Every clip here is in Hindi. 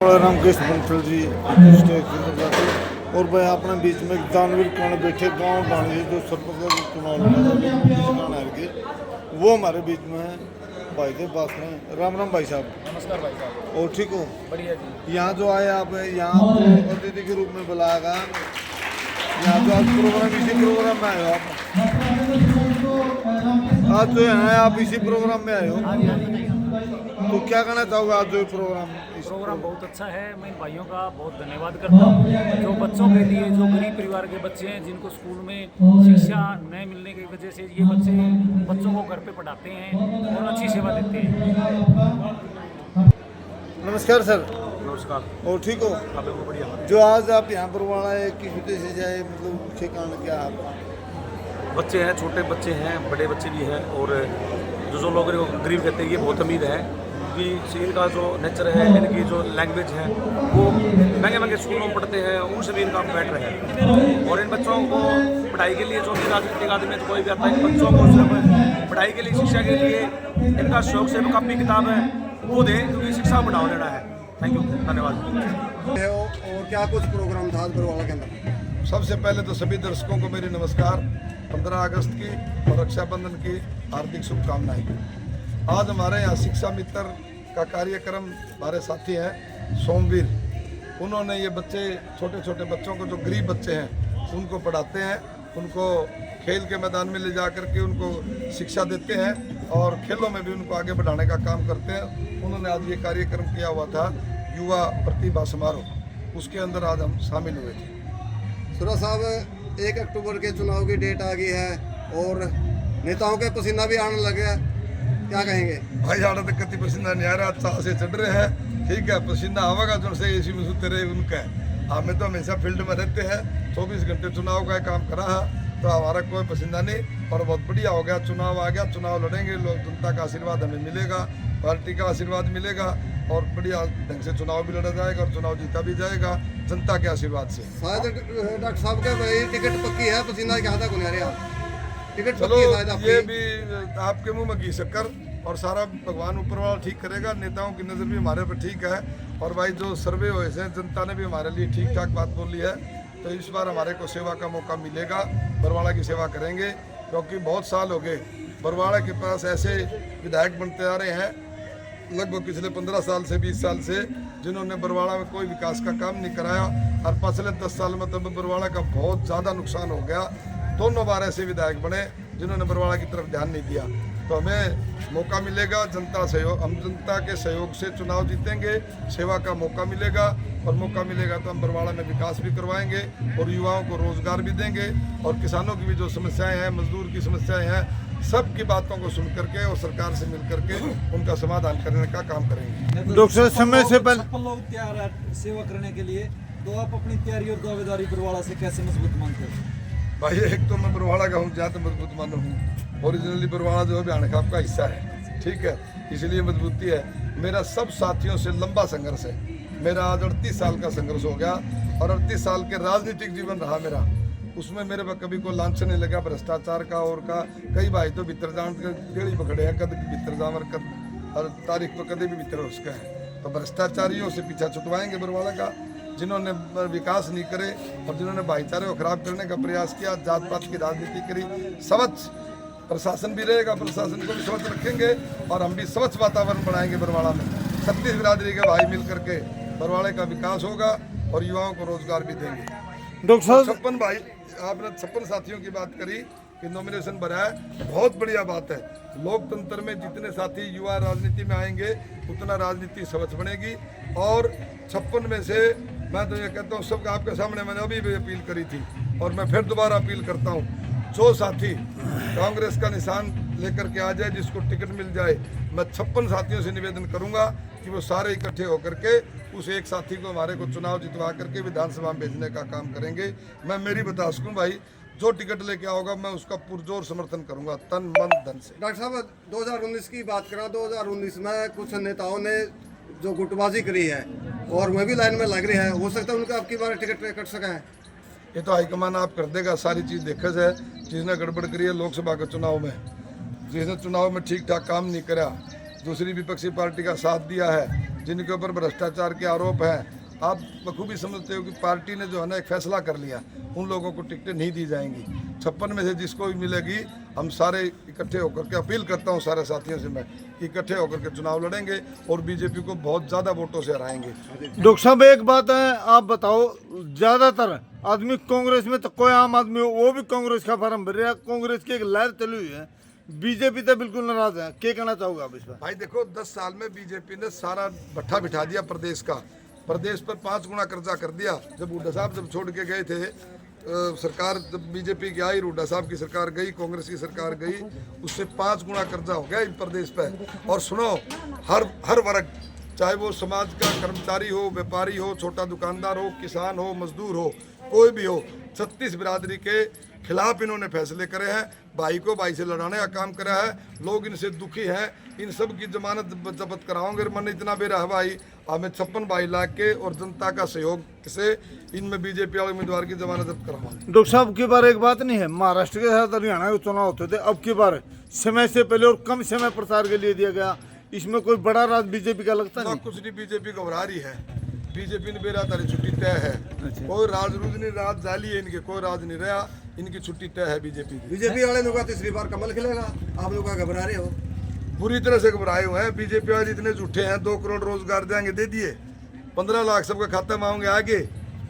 रामकृष्ण बंसल जी और भाई अपने बीच में दानवीर कौन बैठे गांव बाणी जो सरपंच का चुनाव लड़ा था वो हमारे बीच में है भाई के पास में। राम राम भाई साहब। नमस्कार भाई साहब। और ठीक हो? बढ़िया जी। यहाँ जो आए आप यहाँ आपको अतिथि के रूप में बुलाया गया। यहाँ तो आज प्रोग्राम इसी प्रोग्राम में आए हो आप? आज जो यहाँ है आप इसी प्रोग्राम में आए हो? हाँ जी, हाँ जी। तो क्या कहना चाहोगे आज जो प्रोग्राम? प्रोग्राम बहुत अच्छा है। मैं इन भाइयों का बहुत धन्यवाद करता हूँ जो बच्चों के लिए, जो गरीब परिवार के बच्चे हैं जिनको स्कूल में शिक्षा नहीं मिलने की वजह से ये बच्चों को घर पे पढ़ाते हैं और अच्छी सेवा देते हैं। नमस्कार सर। नमस्कार। और ठीक हो? बहुत बढ़िया। जो आज आप यहाँ पर वाला है किस वजह से जाए, मतलब मुख्य कारण क्या है आपका? बच्चे हैं, छोटे बच्चे हैं, बड़े बच्चे भी हैं और जो लोग गरीब कहते हैं ये बहुत अमीर है कि इनका जो नेचर है, इनकी जो लैंग्वेज है वो महंगे महंगे स्कूलों में पढ़ते हैं, उनसे भी इनका बेटर है। और इन बच्चों को पढ़ाई के लिए जो भी राजनीतिक आदमी कोई भी आता है, इन बच्चों को सिर्फ पढ़ाई के लिए, शिक्षा के लिए इनका शौक से कापी किताब है वो दें क्योंकि शिक्षा बढ़ावा देना है। थैंक यू, धन्यवाद। और क्या कुछ प्रोग्राम था बरवाला के अंदर? सबसे पहले तो सभी दर्शकों को मेरी नमस्कार। 15 अगस्त की और रक्षाबंधन की हार्दिक शुभकामनाएं। आज हमारे यहाँ शिक्षा मित्र का कार्यक्रम, हमारे साथी हैं सोमवीर, उन्होंने ये बच्चे, छोटे छोटे बच्चों को जो गरीब बच्चे हैं उनको पढ़ाते हैं, उनको खेल के मैदान में ले जा कर के उनको शिक्षा देते हैं और खेलों में भी उनको आगे बढ़ाने का काम करते हैं। उन्होंने आज ये कार्यक्रम किया हुआ था युवा प्रतिभा समारोह, उसके अंदर आज हम शामिल हुए थे। सुरा साहब, 1 अक्टूबर के चुनाव की डेट आ गई है और नेताओं के पसीना भी आने लगे हैं, क्या कहेंगे? भाई आड़ा तो कति पसीना नहीं आ रहा, अच्छा से चढ़ रहे हैं। ठीक है, पसीना आवेगा जो से एसी में सुते रहे उनका है। हमें तो हमेशा फील्ड में रहते हैं, 24 घंटे चुनाव का काम करा है, तो हमारा कोई पसीना नहीं। और बहुत बढ़िया हो गया, चुनाव आ गया, चुनाव लड़ेंगे, लोग जनता का आशीर्वाद हमें मिलेगा, पार्टी का आशीर्वाद मिलेगा और बढ़िया ढंग से चुनाव भी लड़ा जाएगा और चुनाव जीता भी जाएगा जनता के आशीर्वाद से। शायद डॉक्टर साहब के भाई टिकट पक्की है, पसीना क्या था कुछ टिकट चलो, पक्की है शायद आपकी। ये भी आपके मुंह में घी शक्कर और सारा भगवान ऊपर वाला ठीक करेगा। नेताओं की नज़र भी हमारे पर ठीक है और भाई जो सर्वे हुए हैं जनता ने भी हमारे लिए ठीक ठाक बात बोली है, तो इस बार हमारे को सेवा का मौका मिलेगा। बरवाड़ा की सेवा करेंगे क्योंकि बहुत साल हो गए बरवाड़ा के पास ऐसे विधायक बनते आ रहे हैं, लगभग पिछले 15 साल से 20 साल से, जिन्होंने बरवाड़ा में कोई विकास का काम नहीं कराया और पिछले 10 साल में तब बरवाड़ा का बहुत ज़्यादा नुकसान हो गया। दोनों बार ऐसे विधायक बने जिन्होंने बरवाड़ा की तरफ ध्यान नहीं दिया। तो हमें मौका मिलेगा, जनता सहयोग, हम जनता के सहयोग से चुनाव जीतेंगे, सेवा का मौका मिलेगा और मौका मिलेगा तो हम बरवाड़ा में विकास भी करवाएंगे और युवाओं को रोजगार भी देंगे और किसानों की भी जो समस्याएं हैं, मजदूर की समस्याएं हैं, सबकी बातों को सुन करके और सरकार से मिल करके उनका समाधान करने का काम करेंगे। डॉक्टर समय से पहले लोग तैयार है सेवा करने के लिए, तो आप अपनी तैयारी और दावेदारी बरवाड़ा से कैसे मजबूत मानते हैं? भाई एक तो मैं बरवाड़ा का हूँ, ज़्यादा मजबूत मानो हूँ। ओरिजिनली बरवाड़ा जो है बिहान का हिस्सा है, ठीक है, इसलिए मजबूती है। मेरा सब साथियों से लंबा संघर्ष है। मेरा आज 38 साल का संघर्ष हो गया और 38 साल के राजनीतिक जीवन रहा मेरा, उसमें मेरे पर कभी कोई लांछन नहीं लगा भ्रष्टाचार का और का। कई भाई तो भीतर जान के गेड़ी पकड़े हैं, कद भीतर जावर कद और तारीख पर कदे भी भीतर उसका है। तो भ्रष्टाचारियों से पीछा छुटवाएंगे बरवाड़ा का, जिन्होंने विकास नहीं करे और जिन्होंने भाईचारे को खराब करने का प्रयास किया, जात पात की राजनीति करी। स्वच्छ प्रशासन भी रहेगा, प्रशासन को भी स्वच्छ रखेंगे और हम भी स्वच्छ वातावरण बनाएंगे बरवाड़ा में। 36 बिरादरी के भाई मिल करके बरवाड़े का विकास होगा और युवाओं को रोजगार भी देंगे। डॉक्टर साहब 56 भाई, आपने 56 साथियों की बात करी कि नॉमिनेशन भरा है, बहुत बढ़िया बात है। लोकतंत्र में जितने साथी युवा राजनीति में आएंगे उतना राजनीति स्वच्छ बनेगी। और 56 में से मैं तो ये कहता हूँ सबका आपके सामने मैंने अभी भी अपील करी थी और मैं फिर दोबारा अपील करता हूँ, जो साथी कांग्रेस का निशान लेकर के आ जाए, जिसको टिकट मिल जाए, मैं 56 साथियों से निवेदन करूंगा कि वो सारे इकट्ठे होकर के उस एक साथी को हमारे को चुनाव जितवा करके विधानसभा में भेजने का काम करेंगे। मैं मेरी बता सकूँ भाई, जो टिकट लेके आओगा मैं उसका पुरजोर समर्थन करूंगा, तन मन धन से। डॉक्टर साहब, 2019 की बात करा, 2019 में कुछ नेताओं ने जो गुटबाजी करी है और वह भी लाइन में लग रही है, हो सकता है उनका आपकी बार टिकट कट सका है? ये तो हाईकमान आप कर देगा, सारी चीज़ देखा जाए। जिसने गड़बड़ करी है लोकसभा के चुनाव में, जिसने चुनाव में ठीक ठाक काम नहीं करा, दूसरी विपक्षी पार्टी का साथ दिया है, जिनके ऊपर भ्रष्टाचार के आरोप हैं, आप बखूबी समझते हो कि पार्टी ने जो है ना एक फैसला कर लिया, उन लोगों को टिकटें नहीं दी जाएंगी। 56 में से जिसको भी मिलेगी, हम सारे इकट्ठे होकर के अपील करता हूं सारे साथियों से मैं कि इकट्ठे होकर के चुनाव लड़ेंगे और बीजेपी को बहुत ज़्यादा वोटों से हराएंगे। डॉक्टर साहब एक बात है, आप बताओ, ज्यादातर आदमी कांग्रेस में, तो कोई आम आदमी हो वो भी कांग्रेस का फार्म भर रहा है, कांग्रेस की एक लहर चली हुई है, बीजेपी तो बिल्कुल नाराज है, क्या कहना चाहोगे आप इस पर? भाई देखो, 10 साल में बीजेपी ने सारा भट्ठा बिठा दिया प्रदेश का, प्रदेश पर 5 गुना कर्जा कर दिया। जब हुड्डा साहब जब छोड़ के गए थे सरकार, जब बीजेपी की आई, हुड्डा साहब की सरकार गई, कांग्रेस की सरकार गई, उससे 5 गुना कर्जा हो गया इन प्रदेश पर। और सुनो, हर वर्ग, चाहे वो समाज का कर्मचारी हो, व्यापारी हो, छोटा दुकानदार हो, किसान हो, मजदूर हो, कोई भी हो, 36 बिरादरी के खिलाफ इन्होंने फैसले करे हैं। भाई को भाई से लड़ाने का काम करा है। लोग इनसे दुखी हैं, इन सब की जमानत जब्त कराओगे। मन इतना बेरा है भाई, हमें 56 लाख के और जनता का सहयोग से इनमें बीजेपी वाले उम्मीदवार की जमानत जब्त कराओगे। डॉक्टर साहब की बार एक बात नहीं है, महाराष्ट्र के साथ हरियाणा के चुनाव होते थे, अब की बार समय से पहले और कम समय प्रचार के लिए दिया गया, इसमें कोई बड़ा राज बीजेपी का लगता नहीं? कुछ नहीं, बीजेपी घबरा रही है। बीजेपी ने बेरा तारी छुट्टी तय है, कोई राज रूज नहीं, राज जाली है इनके, कोई राज नहीं रहा, इनकी छुट्टी तय है बीजेपी की। बीजेपी वाले लोग तीसरी बार कमल खिलेगा, आप लोग घबरा रहे हो? बुरी तरह से घबराए हुए हैं। बीजेपी वाले इतने झूठे हैं, 2 करोड़ रोजगार देंगे, दे दिए, 15 लाख सबका खाता मांगेंगे आगे।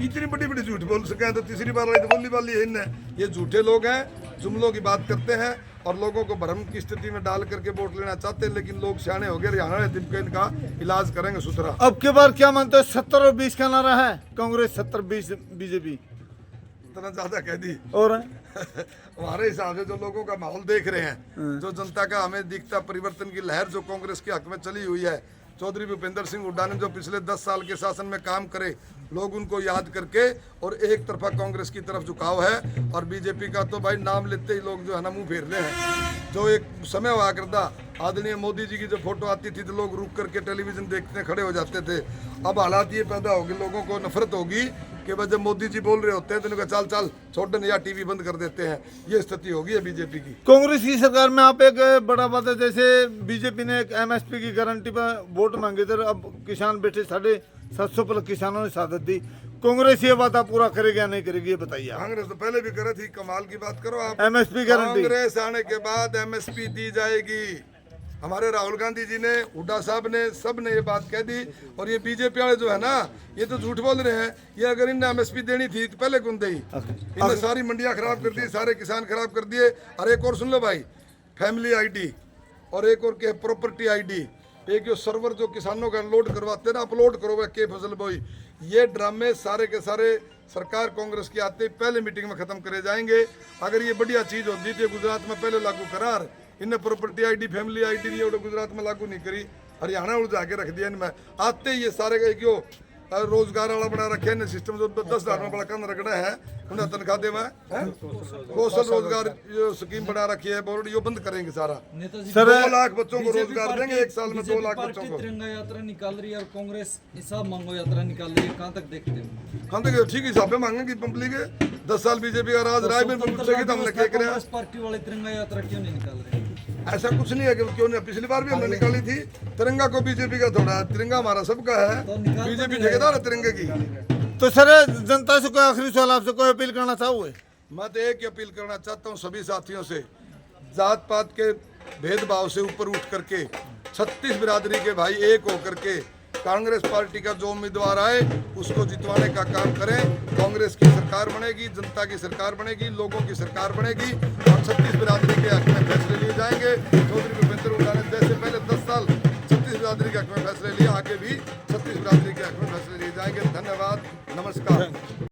इतनी बड़ी बड़ी झूठ बोल सके हैं तो तीसरी बार वाली तो बोली वाली है इनने। ये झूठे लोग हैं, जुमलों की बात करते हैं और लोगों को भ्रम की स्थिति में डाल करके वोट लेना चाहते हैं। लेकिन लोग सियाने हो गए, हरियाणा दिन के इनका इलाज करेंगे सुथरा। अब की बार क्या मानते हो, 70 और 20 का नारा है, कांग्रेस 70-20 बीजेपी? इतना ज्यादा कह दी। और हमारे हिसाब से जो लोगों का माहौल देख रहे हैं, जो जनता का हमें दिखता परिवर्तन की लहर जो कांग्रेस के हक में चली हुई है, चौधरी भूपेंद्र सिंह हुड्डा ने जो पिछले 10 साल के शासन में काम करे, लोग उनको याद करके, और एक तरफा कांग्रेस की तरफ झुकाव है। और बीजेपी का तो भाई नाम लेते ही लोग जो है ना मुंह फेर रहे हैं। जो एक समय हुआ करता, आदरणीय मोदी जी की जो फोटो आती थी तो लोग रुक करके टेलीविजन देखने खड़े हो जाते थे। अब हालात ये पैदा होगी, लोगों को नफरत होगी कि भाई जब मोदी जी बोल रहे होते हैं तो इनका चाल चाल छोड़ या टीवी बंद कर देते हैं। ये स्थिति होगी है बीजेपी की। कांग्रेस की सरकार में आप एक बड़ा बात है, जैसे बीजेपी ने एक MSP की गारंटी पर वोट मांगे थे, अब किसान बैठे 750 पर किसानों ने शहादत दी। कांग्रेस ये वादा पूरा करेगी या नहीं करेगी, ये बताइए आप। कांग्रेस तो पहले भी करे थी, कमाल की बात करो आप। MSP गारंटी कांग्रेस आने के बाद MSP दी जाएगी। हमारे राहुल गांधी जी ने, हुड्डा साहब ने, सब ने ये बात कह दी। और ये बीजेपी वाले जो है ना, ये तो झूठ बोल रहे हैं। ये अगर इन्हें MSP देनी थी तो पहले कौन दी? इन्हें सारी मंडियां खराब कर दी, सारे किसान खराब कर दिए। और एक और सुन लो भाई, फैमिली ID और एक और क्या प्रॉपर्टी ID, एक जो सर्वर जो किसानों का लोड करवाते हैं ना, अपलोड करो वह के फसल बोई। ये ड्रामे सारे के सारे सरकार कांग्रेस की आते पहले मीटिंग में खत्म करे जाएंगे। अगर ये बढ़िया चीज होती थी गुजरात में पहले लागू करार, इन्हें प्रॉपर्टी ID, फैमिली ID ये गुजरात में लागू नहीं करी, हरियाणा उलझा के रख दिया इनमें। आते ही ये सारे का क्यों रोजगार वाला बना रखे हैं सिस्टम, जो 10,000 में बड़ा कम रखना है, उन्हें तनख्वाह दे में कौशल रोजगार जो स्कीम बना रखी है बोर्ड, ये बंद करेंगे सारा। सर 2 लाख बच्चों को रोजगार देंगे, एक साल में 2 लाख बच्चों को। तिरंगा यात्रा निकाल रही है और कांग्रेस हिसाब मांगो यात्रा निकाल रही है, कहाँ तक देखते हो? हम तो ठीक हिसाब से मांगेंगे पब्लिक। 10 साल बीजेपी का राज रहा है, पूछेगी तो हमने क्या करे। कांग्रेस पार्टी वाले तिरंगा यात्रा क्यों नहीं निकाल रहे? ऐसा कुछ नहीं है कि क्यों नहीं, पिछली बार भी हमने निकाली थी। तिरंगा को बीजेपी का थोड़ा, तिरंगा हमारा सबका है, बीजेपी ठेकेदार है तिरंगे की। तो सर जनता से कोई आखिरी सवाल आपसे कोई अपील करना चाहोगे? मैं तो एक ही अपील करना चाहता हूँ सभी साथियों से, जात पात के भेदभाव से ऊपर उठ करके 36 बिरादरी के भाई एक होकर के कांग्रेस पार्टी का जो उम्मीदवार आए उसको जितवाने का काम करें। कांग्रेस की सरकार बनेगी, जनता की सरकार बनेगी, लोगों की सरकार बनेगी और 36 बिरादरी के हक में फैसले लिए जाएंगे। चौधरी भूपेंद्र हुड्डा ने जैसे पहले 10 साल 36 बिरादरी के हक में फैसले लिए, आगे भी 36 बिरादरी के हक में फैसले लिए जाएंगे। धन्यवाद, नमस्कार।